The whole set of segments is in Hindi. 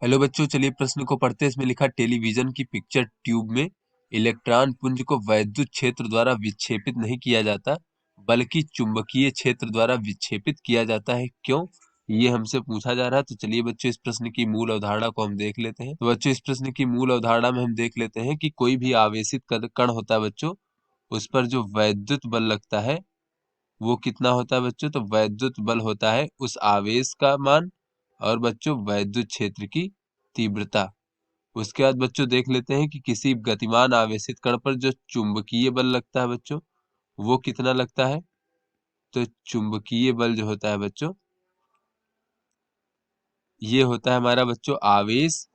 हेलो बच्चों, चलिए प्रश्न को पढ़ते हैं। इसमें लिखा टेलीविजन की पिक्चर ट्यूब में इलेक्ट्रॉन पुंज को वैद्युत क्षेत्र द्वारा विक्षेपित नहीं किया जाता बल्कि चुंबकीय क्षेत्र द्वारा विक्षेपित किया जाता है, क्यों? ये हमसे पूछा जा रहा है। तो चलिए बच्चों, इस प्रश्न की मूल अवधारणा को हम देख लेते हैं। तो बच्चों, इस प्रश्न की मूल अवधारणा में हम देख लेते हैं कि कोई भी आवेशित कण होता है बच्चों, उस पर जो वैद्युत बल लगता है वो कितना होता है बच्चों? तो वैद्युत बल होता है उस आवेश का मान और बच्चों वैद्युत क्षेत्र की तीव्रता। उसके बाद बच्चों देख लेते हैं कि किसी गतिमान आवेशित कण पर जो चुंबकीय बल लगता है बच्चों, वो कितना लगता है? तो चुंबकीय बल जो होता है बच्चों, ये होता है हमारा बच्चों आवेश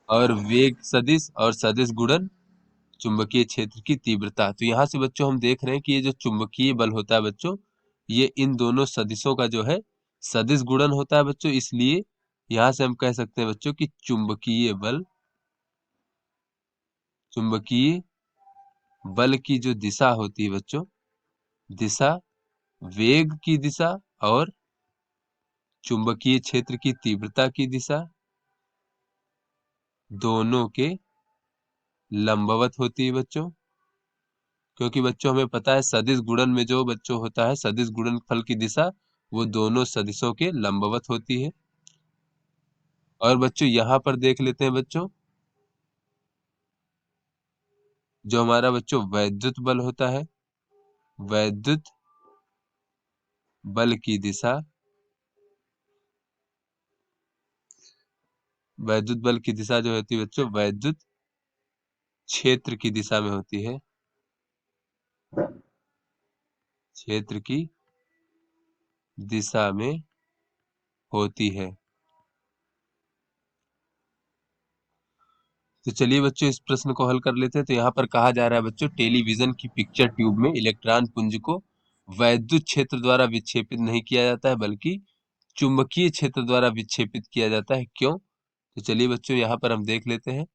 और वेग सदिश और सदिश गुणन चुंबकीय क्षेत्र की तीव्रता। तो यहाँ से बच्चों हम देख रहे हैं कि ये जो चुंबकीय बल होता है बच्चों, ये इन दोनों सदिशों का जो है सदिश गुणन होता है बच्चों। इसलिए यहाँ से हम कह सकते हैं बच्चों कि चुंबकीय बल की जो दिशा होती है बच्चों, दिशा वेग की दिशा और चुंबकीय क्षेत्र की तीव्रता की दिशा दोनों के लंबवत होती है बच्चों। क्योंकि बच्चों हमें पता है सदिश गुणन में जो बच्चों होता है सदिश गुणनफल की दिशा वो दोनों सदिशों के लंबवत होती है। और बच्चों यहाँ पर देख लेते हैं बच्चों, जो हमारा बच्चों वैद्युत बल होता है, वैद्युत बल की दिशा, वैद्युत बल की दिशा जो होती है बच्चों वैद्युत क्षेत्र की दिशा में होती है, क्षेत्र की दिशा में होती है। तो चलिए बच्चों इस प्रश्न को हल कर लेते हैं। तो यहाँ पर कहा जा रहा है बच्चों, टेलीविजन की पिक्चर ट्यूब में इलेक्ट्रॉन पुंज को वैद्युत क्षेत्र द्वारा विक्षेपित नहीं किया जाता है बल्कि चुंबकीय क्षेत्र द्वारा विक्षेपित किया जाता है, क्यों? तो चलिए बच्चों यहाँ पर हम देख लेते हैं।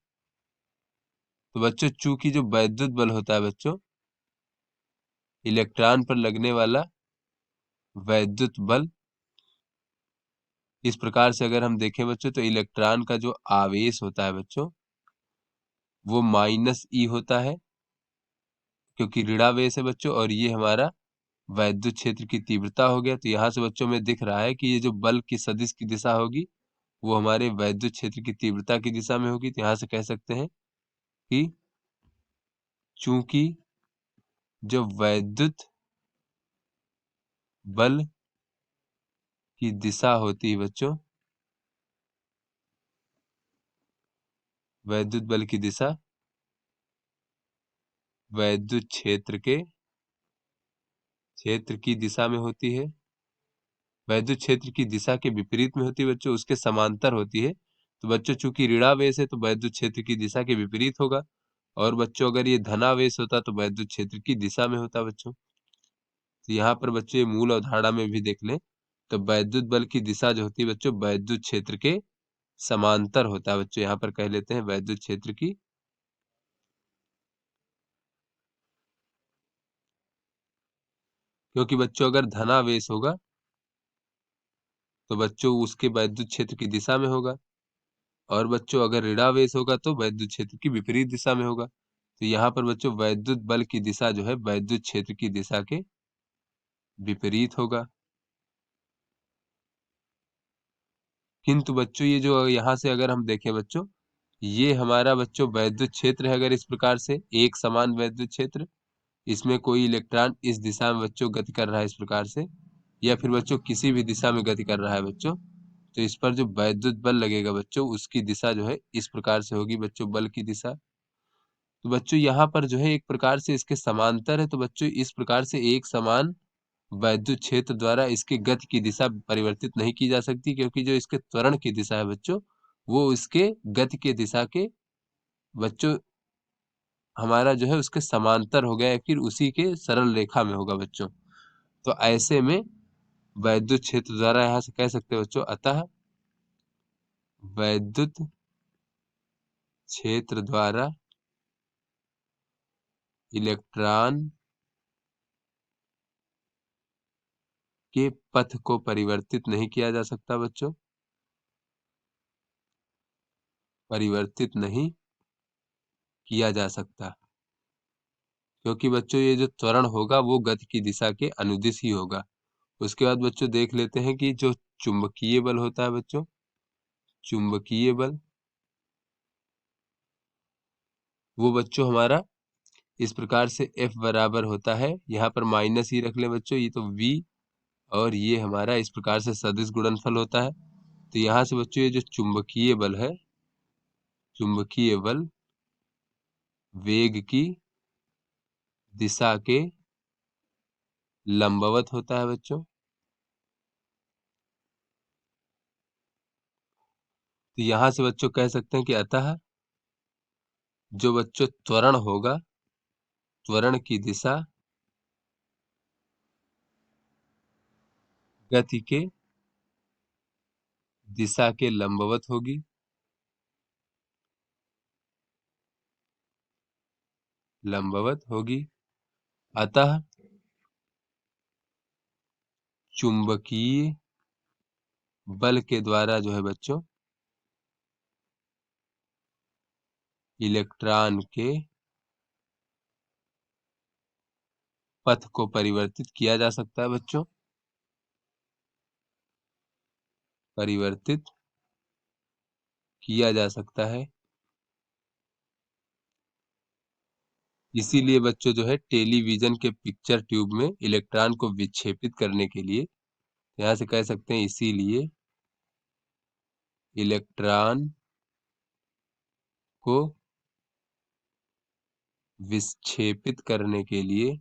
तो बच्चों चूंकि जो वैद्युत बल होता है बच्चों, इलेक्ट्रॉन पर लगने वाला वैद्युत बल, इस प्रकार से अगर हम देखें बच्चों तो इलेक्ट्रॉन का जो आवेश होता है बच्चों वो -e होता है, क्योंकि ऋणावेश है बच्चों, और ये हमारा वैद्युत क्षेत्र की तीव्रता हो गया। तो यहाँ से बच्चों में दिख रहा है कि ये जो बल की सदिश की दिशा होगी वो हमारे वैद्युत क्षेत्र की तीव्रता की दिशा में होगी। तो यहाँ से कह सकते हैं कि चूंकि जो वैद्युत बल की दिशा होती है बच्चों, वैद्युत बल की दिशा वैद्युत क्षेत्र की दिशा में होती है, वैद्युत क्षेत्र की दिशा के विपरीत में होती है बच्चों, उसके समांतर होती है। तो बच्चों चूंकि ऋणावेश है तो वैद्युत क्षेत्र की दिशा के विपरीत होगा, और बच्चों अगर ये धनावेश होता तो वैद्युत क्षेत्र की दिशा में होता बच्चों। तो यहाँ पर बच्चों ये मूल अवधारणा में भी देख लें तो वैद्युत बल की दिशा जो होती है बच्चों वैद्युत क्षेत्र के समांतर होता है बच्चों। यहाँ पर कह लेते हैं वैद्युत क्षेत्र की, क्योंकि बच्चों अगर धनावेश होगा तो बच्चों उसके वैद्युत क्षेत्र की दिशा में होगा, और बच्चों अगर ऋणावेश होगा तो वैद्युत क्षेत्र की विपरीत दिशा में होगा। तो यहाँ पर बच्चों वैद्युत बल की दिशा जो है वैद्युत क्षेत्र की दिशा के विपरीत होगा। किंतु बच्चों ये जो यहाँ से अगर हम देखें बच्चों, ये हमारा बच्चों वैद्युत क्षेत्र है। अगर इस प्रकार से एक समान वैद्युत क्षेत्र, इसमें कोई इलेक्ट्रॉन इस दिशा में बच्चों गति कर रहा है इस प्रकार से, या फिर बच्चों किसी भी दिशा में गति कर रहा है बच्चों, तो इस पर जो वैद्युत बल लगेगा बच्चों उसकी दिशा जो है इस प्रकार से होगी बच्चों, बल की दिशा। तो बच्चों यहाँ पर जो है एक प्रकार से इसके समांतर है। तो बच्चों इस प्रकार से एक समान वैद्युत क्षेत्र द्वारा इसके गति की दिशा परिवर्तित नहीं की जा सकती, क्योंकि जो इसके त्वरण की दिशा है बच्चों वो इसके गति के दिशा के बच्चों हमारा जो है उसके समांतर हो गया, या फिर उसी के सरल रेखा में होगा बच्चों। तो ऐसे में वैद्युत क्षेत्र द्वारा यहाँ से कह सकते हैं बच्चों, अतः वैद्युत क्षेत्र द्वारा इलेक्ट्रॉन के पथ को परिवर्तित नहीं किया जा सकता बच्चों। परिवर्तित नहीं किया जा सकता, क्योंकि बच्चों ये जो त्वरण होगा वो गति की दिशा के अनुदिश ही होगा। उसके बाद बच्चों देख लेते हैं कि जो चुंबकीय बल होता है बच्चों, चुंबकीय बल वो बच्चों हमारा इस प्रकार से F बराबर होता है, यहाँ पर माइनस ही रख लें बच्चों, ये तो V और ये हमारा इस प्रकार से सदिश गुणनफल होता है। तो यहाँ से बच्चों ये जो चुंबकीय बल है, चुंबकीय बल वेग की दिशा के लंबवत होता है बच्चों। तो यहाँ से बच्चों कह सकते हैं कि अतः जो बच्चों त्वरण होगा, त्वरण की दिशा गति के दिशा के लंबवत होगी, लंबवत होगी। अतः चुंबकीय बल के द्वारा जो है बच्चों इलेक्ट्रॉन के पथ को परिवर्तित किया जा सकता है बच्चों, परिवर्तित किया जा सकता है। इसीलिए बच्चों जो है टेलीविजन के पिक्चर ट्यूब में इलेक्ट्रॉन को विक्षेपित करने के लिए, यहाँ से कह सकते हैं इसीलिए इलेक्ट्रॉन को विक्षेपित करने के लिए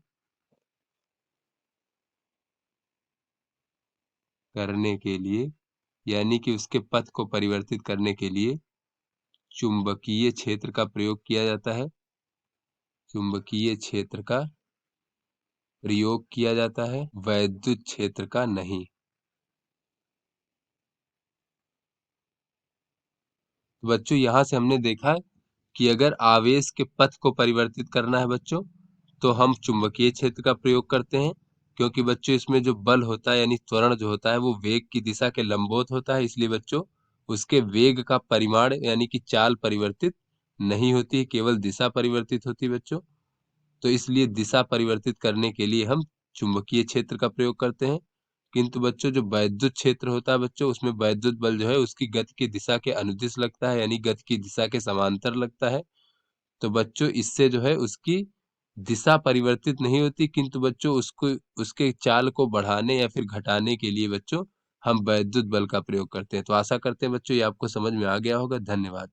यानी कि उसके पथ को परिवर्तित करने के लिए चुंबकीय क्षेत्र का प्रयोग किया जाता है, चुंबकीय क्षेत्र का प्रयोग किया जाता है, वैद्युत क्षेत्र का नहीं। तो बच्चों यहाँ से हमने देखा कि अगर आवेश के पथ को परिवर्तित करना है बच्चों, तो हम चुंबकीय क्षेत्र का प्रयोग करते हैं, क्योंकि बच्चों इसमें जो बल होता है यानी त्वरण जो होता है वो वेग की दिशा के लंबवत होता है, इसलिए बच्चों उसके वेग का परिमाण यानी कि चाल परिवर्तित नहीं होती है, केवल दिशा परिवर्तित होती है बच्चों। तो इसलिए दिशा परिवर्तित करने के लिए हम चुंबकीय क्षेत्र का प्रयोग करते हैं। किंतु बच्चों जो वैद्युत क्षेत्र होता है बच्चों, उसमें वैद्युत बल जो है उसकी गति की दिशा के अनुदिश लगता है, यानी गति की दिशा के समांतर लगता है। तो बच्चों इससे जो है उसकी दिशा परिवर्तित नहीं होती, किंतु बच्चों उसको उसके चाल को बढ़ाने या फिर घटाने के लिए बच्चों हम वैद्युत बल का प्रयोग करते हैं। तो आशा करते हैं बच्चों ये आपको समझ में आ गया होगा। धन्यवाद।